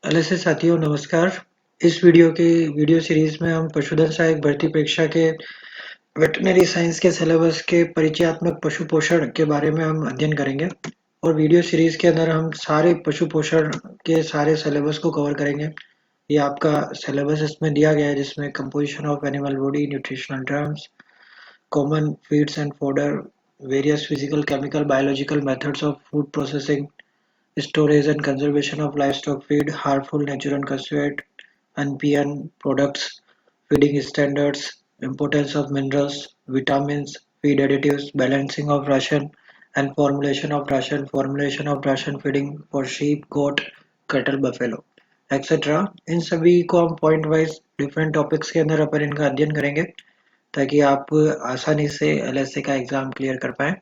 LSA साथियों नमस्कार। इस वीडियो सीरीज में हम पशुधन सहायक भर्ती परीक्षा के वेटरनरी साइंस के सिलेबस के परिचयात्मक पशु पोषण के बारे में हम अध्ययन करेंगे और वीडियो सीरीज के अंदर हम सारे पशु पोषण के सारे सिलेबस को कवर करेंगे। ये आपका सिलेबस इसमें दिया गया है जिसमें composition of animal body, nutritional terms, common feeds and fodder, various physical, chemical, biological methods of food processing, storage and conservation of livestock feed, harmful natural constituent, NPN products, feeding standards, importance of minerals, vitamins, feed additives, balancing of ration and formulation of ration feeding for sheep, goat, cattle, buffalo, etc. इन सभी को हम point wise different topics के अंदर अपन इनका अध्ययन करेंगे ताकि आप आसानी से एलएसए का एग्जाम क्लियर कर पाए।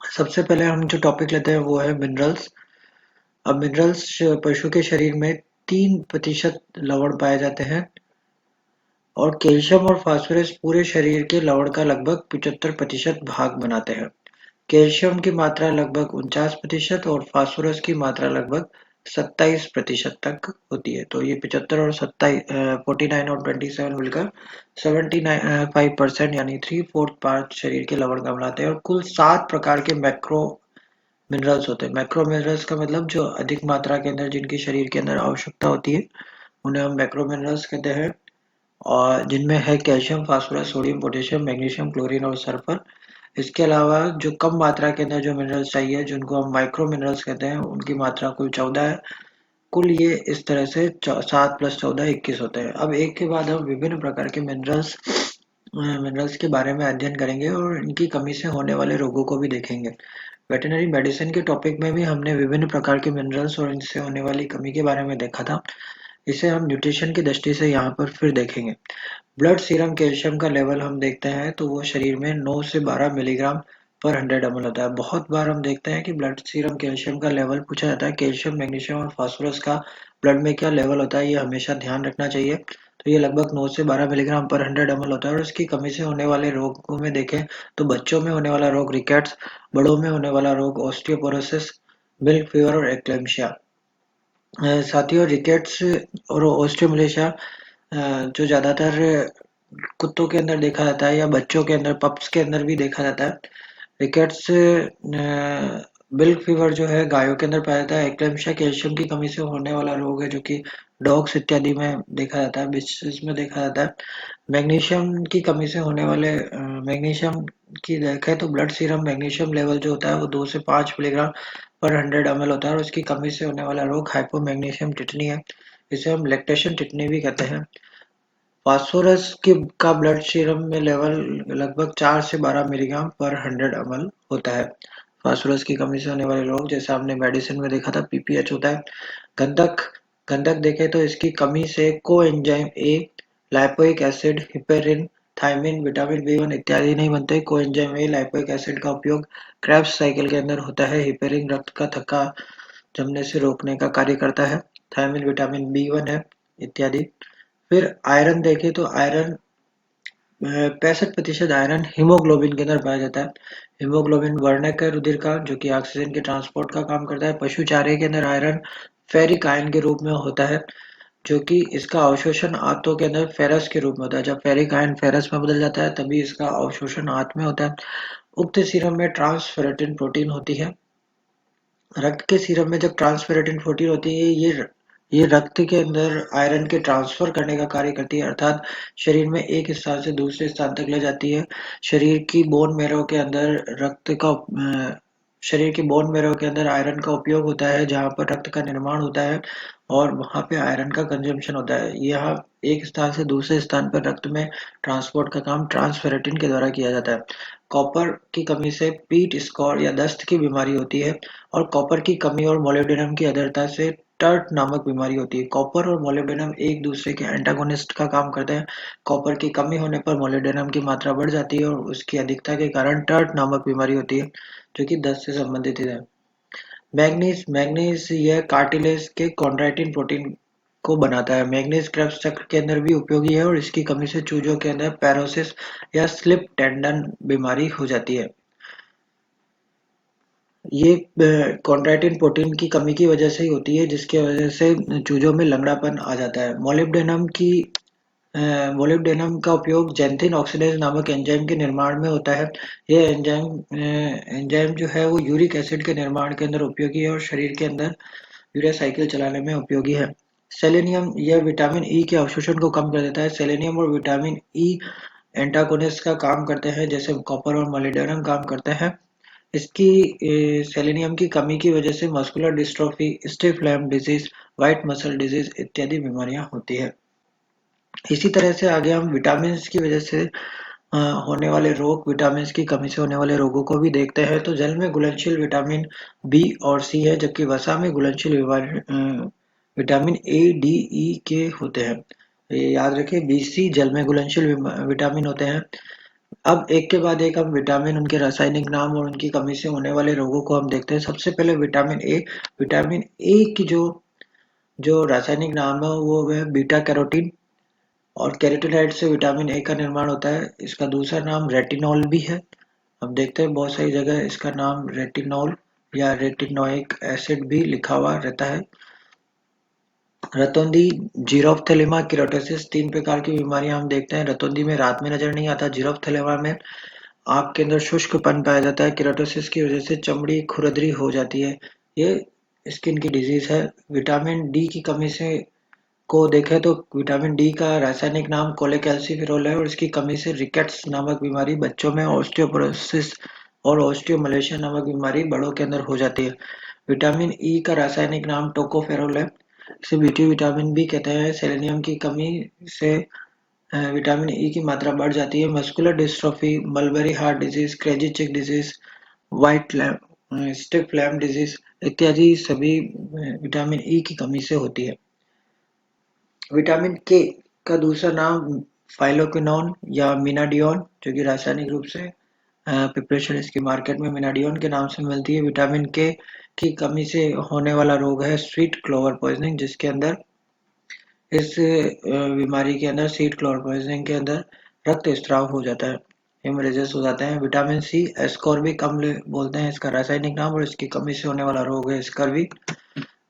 सबसे पहले हम जो टॉपिक लेते हैं वो है मिनरल्स। अब मिनरल्स पशु के शरीर में 3% लवण पाए जाते हैं और कैल्शियम और फास्फोरस पूरे शरीर के लवण का लगभग 75% भाग बनाते हैं। कैल्शियम की मात्रा लगभग 49% और फास्फोरस की मात्रा लगभग 27% तक होती है। तो ये 75 और 49 और 27 मिलकर 75% यानी 3/4 पार्ट शरीर के लवण का बनाते हैं और कुल 7 प्रकार के मैक्रो मिनरल्स होते हैं। मैक्रो मिनरल्स का मतलब जो अधिक मात्रा के अंदर जिनकी शरीर के अंदर आवश्यकता होती है उन्हें हम मैक्रो मिनरल्स कहते हैं और जिनमें है calcium, phosphorus, sodium, potassium, magnesium, chlorine और सल्फर। इसके अलावा जो कम मात्रा के अंदर जो मिनरल्स चाहिए जिनको हम माइक्रो मिनरल्स कहते हैं उनकी मात्रा कुल 14 है। कुल ये इस तरह से 7 + 14 21 होते हैं। अब एक के बाद हम विभिन्न प्रकार के मिनरल्स के बारे में अध्ययन करेंगे और इनकी कमी से होने वाले रोगों को भी देखेंगे। वेटरनरी मेडिसिन के टॉपिक में भी हमने विभिन्न प्रकार के मिनरल्स और इनसे होने वाली कमी के बारे में देखा था। इसे हम न्यूट्रिशन की दृष्टि से यहाँ पर फिर देखेंगे। ब्लड सीरम कैल्शियम का लेवल हम देखते हैं तो वो शरीर में 9 से 12 मिलीग्राम पर 100 ml होता है। बहुत बार हम देखते हैं कि ब्लड सीरम कैल्शियम का लेवल पूछा जाता है। कैल्शियम, मैग्नीशियम और फास्फोरस का ब्लड में क्या लेवल होता है ये हमेशा ध्यान रखना चाहिए। तो ये लगभग 9 से 12 मिलीग्राम पर 100 ml होता है और इसकी कमी से होने वाले रोगों में देखें तो बच्चों में होने वाला रोग रिकेट्स, बड़ों में होने वाला रोग ऑस्टियोपोरोसिस, मिल्क फीवर और एक्लेम्शिया। साथियों रिकेट्स और ऑस्टियोमलेशिया जो ज्यादातर कुत्तों के अंदर देखा जाता है या बच्चों के अंदर पप्स के अंदर भी देखा जाता है। रिकेट्स मिल्क फीवर जो है गायों के अंदर पाया जाता है। एक्लेम्शिया कैल्शियम की कमी से होने वाला रोग है जो कि डॉग्स इत्यादि में देखा जाता है, बिशेस में देखा जाता है। मैग्नीशियम की कमी से होने वाले मैग्नीशियम की देखें तो ब्लड सीरम मैग्नीशियम लेवल जो होता है वो 2 से 5 मिलीग्राम पर 100 ml होता है और उसकी कमी से होने वाला रोग हाइपोमैग्नीशियम टिटनी है। इसे हम लैक्टेशन टिटनी भी कहते हैं। फास्फोरस का ब्लड सीरम में लेवल लगभग 4 से 12 मिलीग्राम पर 100 ml होता है। फास्फोरस की कमी से होने वाले रोग जैसे आपने मेडिसिन में देखा था पीपीएच होता है। गंधक गंधक देखें तो इसकी कमी से coenzyme A, lipoic acid, heparin, thiamine, vitamin B one इत्यादि नहीं बनते। कोएंजाइम ए लाइपोइक एसिड का उपयोग क्रेब्स साइकिल के अंदर होता है। हिपेरिन रक्त का थक्का जमने से रोकने का कार्य करता है। थायमिन विटामिन बी वन है इत्यादि। फिर आयरन देखें तो आयरन 65% आयरन हीमोग्लोबिन के अंदर पाया जाता है। हीमोग्लोबिन वर्णक है रुधिर का जो कि ऑक्सीजन के ट्रांसपोर्ट का काम करता है। पशु चारे के अंदर आयरन फेरिक आयन के रूप में होता है जो कि इसका अवशोषण आंतों के अंदर फेरस के रूप में होता है। जब फेरिक आयन फेरस में बदल जाता है तभी इसका अवशोषण आंत में होता है। उक्त सीरम में ट्रांसफेरेटिन प्रोटीन होती है। रक्त के सीरम में जब ट्रांसफेरेटिन प्रोटीन होती है ये रक्त के अंदर आयरन के ट्रांसफर करने का कार्य करती है अर्थात शरीर में एक स्थान से दूसरे स्थान तक ले जाती है। शरीर की बोन मैरो के अंदर शरीर की बोन मैरो के अंदर आयरन का उपयोग होता है जहाँ पर रक्त का निर्माण होता है और वहाँ पे आयरन का कंजम्पशन होता है। यह एक स्थान से दूसरे स्थान पर रक्त में ट्रांसपोर्ट का काम ट्रांसफेरेटिन के द्वारा किया जाता है। कॉपर की कमी से पीट स्कॉर या दस्त की बीमारी होती है और कॉपर की कमी और मोलिब्डेनम की अधरता से टर्ट नामक बीमारी होती है। कॉपर और मोलिब्डेनम एक दूसरे के एंटागोनिस्ट का काम करते हैं। कॉपर की कमी होने पर मोलिब्डेनम की मात्रा बढ़ जाती है और उसकी अधिकता के कारण टर्ट नामक बीमारी होती है जो कि दस्त से संबंधित है। मैग्नीज मैग्नीज यह कार्टिलेज के कॉन्ड्राइटिन प्रोटीन को बनाता है। मैग्नीज क्रेब्स चक्र के अंदर भी उपयोगी है और इसकी कमी से चूजों के अंदर पैरोसिस या स्लिप टेंडन बीमारी हो जाती है। ये कॉन्ड्राइटिन प्रोटीन की कमी की वजह से ही होती है, जिसकी वजह से चूजों में लंगड़ापन आ जाता है। मोलिब्डेनम का उपयोग जैंथिन ऑक्सीडेज नामक एंजाइम के निर्माण में होता है। यह एंजाइम जो है वो यूरिक एसिड के निर्माण के अंदर उपयोगी है और शरीर के अंदर यूरिया साइकिल चलाने में उपयोगी है। सेलेनियम यह विटामिन ई के अवशोषण को कम कर देता है। सेलेनियम और विटामिन ई एंटागोनिस्ट का काम करते हैं, जैसे कॉपर और मोलिब्डेनम काम करते हैं। इसकी सेलेनियम की कमी की वजह से muscular dystrophy, stiff lamb disease, white muscle disease इत्यादि बीमारियां होती है। इसी तरह से आगे हम विटामिन की वजह से होने वाले रोग, विटामिन की कमी से होने वाले रोगों को भी देखते हैं। तो जल में घुलनशील विटामिन बी और सी है, जबकि वसा में घुलनशील विटामिन ए, डी, ई के होते हैं। ये याद रखें, बी सी जल में घुलनशील विटामिन होते हैं। अब एक के बाद एक हम विटामिन, उनके रासायनिक नाम और उनकी कमी से होने वाले रोगों को हम देखते हैं। सबसे पहले विटामिन ए। विटामिन ए की जो जो रासायनिक नाम है वो है बीटा कैरोटीन, और कैरोटीनॉइड से विटामिन ए का निर्माण होता है। इसका दूसरा नाम रेटिनॉल भी है। हम देखते हैं बहुत सारी जगह इसका नाम रेटिनॉल या रेटिनोइक एसिड भी लिखा हुआ रहता है। रतौंधी, जीरोफ्थैलेमा किरोटोसिस, तीन प्रकार की बीमारियां हम देखते हैं। रतौंधी में रात में नजर नहीं आता। जीरोफ्थैलेमा में आंख के अंदर शुष्कपन पाया जाता है। किरोटोसिस की वजह से चमड़ी खुरदरी हो जाती है। ये स्किन की डिजीज है। विटामिन डी की कमी से को देखें तो विटामिन डी का रासायनिक नाम कोलेकैल्सिफेरॉल है, और इसकी कमी से रिकेट्स नामक बीमारी बच्चों में, ऑस्टियोपोरोसिस और ऑस्टियोमलेशिया नामक बीमारी बड़ों के अंदर हो जाती है। विटामिन ई का रासायनिक नाम टोकोफेरोल है। इसे बीटी विटामिन भी कहते हैं। सेलेनियम की कमी से विटामिन ई की मात्रा बढ़ जाती है। Muscular dystrophy, mulberry heart disease, crazy chick disease, white stiff lamb disease इत्यादि सभी विटामिन ई की कमी से होती है। विटामिन के का दूसरा नाम फाइलोक्विनोन या मिनाडियोन, जो कि रासायनिक रूप से प्रिपरेशन इसकी मार्केट में मिनाडियोन के नाम से मिलती है। विटामिन के की कमी से होने वाला रोग है स्वीट क्लोवर पॉइजनिंग, जिसके अंदर इस बीमारी के अंदर स्वीट क्लोवर पॉइजनिंग के अंदर रक्त स्त्राव हो जाता है, हेमरेजेस हो जाते हैं। विटामिन सी एस्कॉर्बिक अम्ल बोलते हैं इसका रासायनिक नाम, और इसकी कमी से होने वाला रोग है स्कर्वी।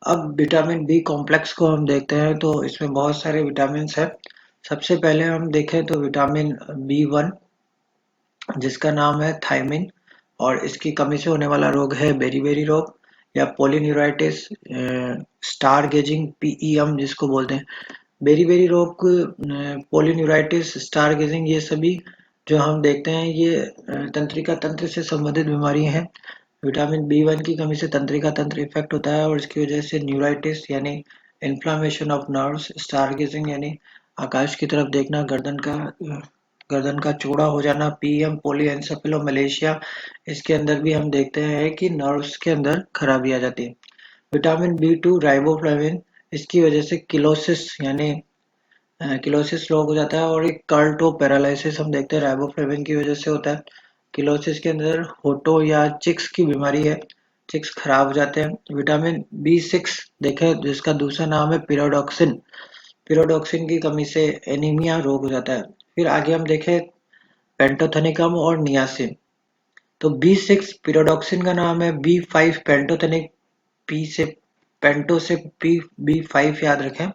अब विटामिन बी कॉम्प्लेक्स को हम देखते हैं तो इसमें बहुत सारे विटामिन हैं। सबसे पहले हम देखें तो विटामिन बी वन, जिसका नाम है थायमिन, और इसकी कमी से होने वाला रोग है बेरी रोग या पोलिन्यूराइटिस, स्टार गेजिंग, पीईएम जिसको बोलते हैं। बेरी रोग, पोलिन्यूराइटिस, स्टार गेजिंग, ये सभी जो हम देखते हैं ये तंत्रिका तंत्र से संबंधित बीमारी हैं। विटामिन बी वन की कमी से तंत्रिका तंत्र इफेक्ट होता है, और इसकी वजह से न्यूराइटिस यानी इन्फ्लामेशन ऑफ नर्व्स, स्टारगेजिंग यानी आकाश की तरफ देखना, गर्दन का चौड़ा हो जाना, पीएम पोलीएंसेफेलोमलेशिया, इसके अंदर भी हम देखते हैं कि नर्व्स के अंदर खराबी आ जाती है। विटामिन बी टू राइबोफ्लाविन, इसकी वजह से किलोसिस यानी किलोसिस रोग हो जाता है, और एक कर्टो पैरालिसिस हम देखते हैं राइबोफ्लाविन की वजह से होता है। किलोसिस के अंदर होटो या चिक्स की बीमारी है, चिक्स खराब हो जाते हैं। विटामिन बी सिक्स देखें, जिसका दूसरा नाम है पिरोडॉक्सिन, पिरोडॉक्सिन की कमी से एनीमिया रोग हो जाता है। फिर आगे हम देखें पेंटोथेनिकम और नियासिन। तो बी सिक्स पिरोडॉक्सिन का नाम है, बी फाइव पेंटोथेनिक, पी से पेंटो से बी फाइव याद रखें।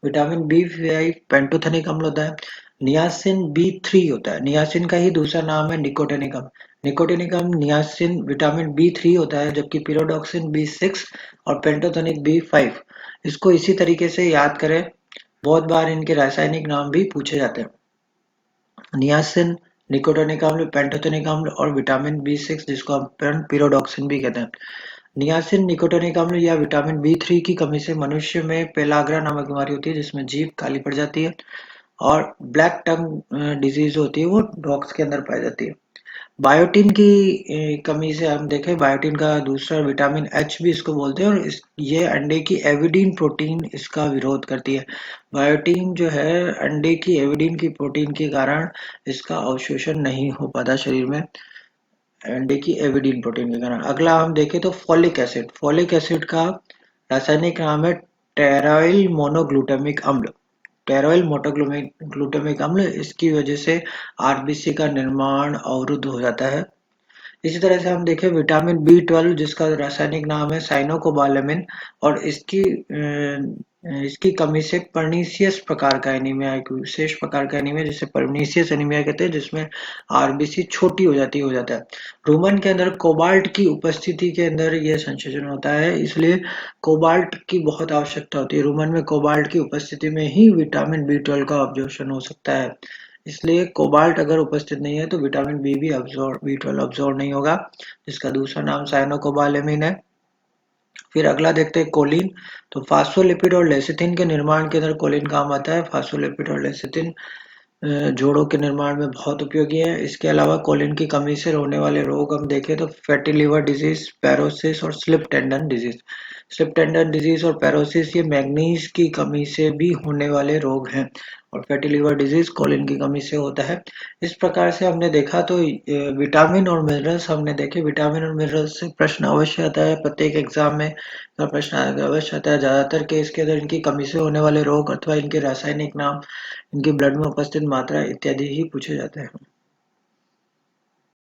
विटामिन बी फाइव पेंटोथेनिक अम्ल होता है। नियासिन बी थ्री होता है। नियासिन का ही दूसरा नाम है निकोटेनिकम। निकोटेनिकम नियासिन विटामिन बी थ्री होता है, जबकि पिरोडॉक्सिन बी सिक्स और पेंटोथेनिक बी फाइव। इसको इसी तरीके से याद करें, बहुत बार इनके रासायनिक नाम भी पूछे जाते हैं। नियासिन, निकोटिनिक अम्ल, पेंटोथेनिक अम्ल और विटामिन बी सिक्स, जिसको हम पिरोडॉक्सिन भी कहते हैं। नियासिन, निकोटिनिक अम्ल या विटामिन बी थ्री की कमी से मनुष्य में पेलाग्रा नामक बीमारी होती है, जिसमें जीभ काली पड़ जाती है, और ब्लैक टंग डिजीज होती है, वो डॉग्स के अंदर पाई जाती है। बायोटीन की कमी से हम देखें, बायोटीन का दूसरा विटामिन एच भी इसको बोलते हैं, और ये अंडे की एविडीन प्रोटीन इसका विरोध करती है। बायोटीन जो है अंडे की एविडीन की प्रोटीन के कारण इसका अवशोषण नहीं हो पाता शरीर में, अंडे की एविडीन प्रोटीन के कारण। अगला हम देखें तो फोलिक एसिड, फोलिक एसिड का रासायनिक नाम है टेराइल मोनोग्लूटामिक अम्ल, टेरोइल मोटोग्लूटामिक अम्ल। इसकी वजह से आरबीसी का निर्माण अवरुद्ध हो जाता है। इसी तरह से हम देखें विटामिन B12 जिसका रासायनिक नाम है साइनोकोबालेमिन, और इसकी कमी से पर्नीसियस प्रकार का एनीमिया, एक विशेष प्रकार का एनीमिया जिसे पर्नीसियस एनीमिया कहते हैं, जिसमें आरबीसी छोटी हो जाता है। रोमन के अंदर कोबाल्ट की उपस्थिति के अंदर यह संशोधन होता है, इसलिए कोबाल्ट की बहुत आवश्यकता होती है। रोमन में कोबाल्ट की उपस्थिति में ही विटामिन B12 का ऑब्जॉर्प्शन हो सकता है। इसलिए कोबाल्ट अगर उपस्थित नहीं है तो विटामिन B12 अब्सॉर्ब नहीं होगा, जिसका दूसरा नाम साइनोकोबालेमिन है। फिर अगला देखते हैं कोलिन। तो फास्फोलिपिड और लेसिथिन के निर्माण के अंदर कोलिन काम आता है। फास्फोलिपिड और लेसिथिन जोड़ों के निर्माण में बहुत उपयोगी है। इसके अलावा कोलिन की कमी से होने वाले रोग हम देखें तो फैटी लिवर डिजीज, पैरोसिस और slip tendon disease. Slip tendon disease और पैरोसिस ये मैग्नीज की कमी से भी होने वाले रोग हैं, और फैटी लिवर डिजीज कोलिन की कमी से होता है। इस प्रकार से हमने देखा तो विटामिन और मिनरल्स हमने देखे। विटामिन और मिनरल्स से प्रश्न अवश्य आता है, प्रत्येक एग्जाम में का प्रश्न अवश्य आता है। ज्यादातर केस के अंदर इनकी कमी से होने वाले रोग अथवा इनके रासायनिक नाम, इनकी ब्लड में उपस्थित मात्रा इत्यादि ही पूछे जाते हैं।